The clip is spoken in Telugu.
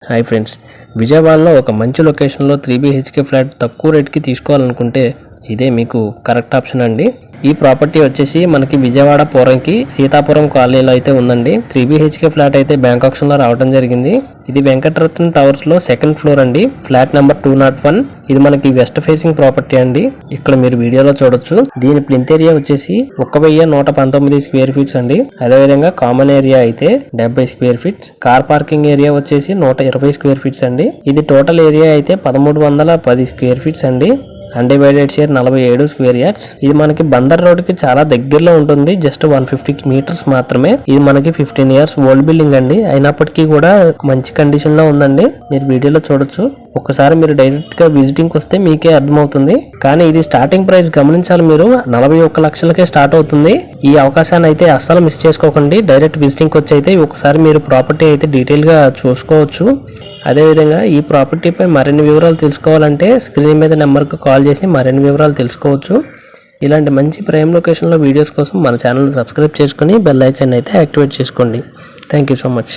హాయ్ ఫ్రెండ్స్, విజయవాడలో ఒక మంచి లొకేషన్లో 3 BHK ఫ్లాట్ తక్కువ రేట్కి తీసుకోవాలనుకుంటే ఇదే మీకు కరెక్ట్ ఆప్షన్ అండి. ఈ ప్రాపర్టీ వచ్చేసి మనకి విజయవాడ పోరంకి సీతాపురం కాలనీలో అయితే ఉందండి. 3 BHK ఫ్లాట్ అయితే బ్యాంక్ ఆప్షన్ లో రావడం జరిగింది. ఇది వెంకటరత్న టవర్స్ లో సెకండ్ ఫ్లోర్ అండి. Flat number 201. ఇది మనకి వెస్ట్ ఫేసింగ్ ప్రాపర్టీ అండి. ఇక్కడ మీరు వీడియోలో చూడొచ్చు. దీని ప్లింత్ ఏరియా వచ్చేసి 1119 స్క్వేర్ ఫీట్స్ అండి. అదేవిధంగా కామన్ ఏరియా అయితే 70 square feets. Car parking area వచ్చేసి 120 స్క్వేర్ ఫీట్స్ అండి. ఇది టోటల్ ఏరియా అయితే 1310 స్క్వేర్ ఫీట్స్ అండి. Undivided share 47 square yards. ఇది మనకి బందర్ రోడ్ కి చాలా దగ్గరలో ఉంటుంది. జస్ట్ 150 మీటర్స్ మాత్రమే. ఇది మనకి 15 ఇయర్స్ ఓల్డ్ బిల్డింగ్ అండి. అయినప్పటికీ కూడా మంచి కండిషన్ లో ఉందండి. మీరు వీడియోలో చూడొచ్చు. ఒక్కసారి మీరు డైరెక్ట్ గా విజిటింగ్ వస్తే మీకే అర్థమవుతుంది. కానీ ఇది స్టార్టింగ్ ప్రైస్ గమనించాలి. మీరు 41 లక్షలకే స్టార్ట్ అవుతుంది. ఈ అవకాశాన్ని అయితే అస్సలు మిస్ చేసుకోకండి. డైరెక్ట్ విజిటింగ్ వచ్చి అయితే ఒకసారి మీరు ప్రాపర్టీ అయితే డీటెయిల్ గా చూసుకోవచ్చు. అదేవిధంగా ఈ ప్రాపర్టీపై మరిన్ని వివరాలు తెలుసుకోవాలంటే స్క్రీన్ మీద నెంబర్కి కాల్ చేసి మరిన్ని వివరాలు తెలుసుకోవచ్చు. ఇలాంటి మంచి ప్రైమ్ లొకేషన్లో వీడియోస్ కోసం మన ఛానల్ని సబ్స్క్రైబ్ చేసుకుని బెల్ ఐకాన్ అయితే యాక్టివేట్ చేసుకోండి. Thank you so much.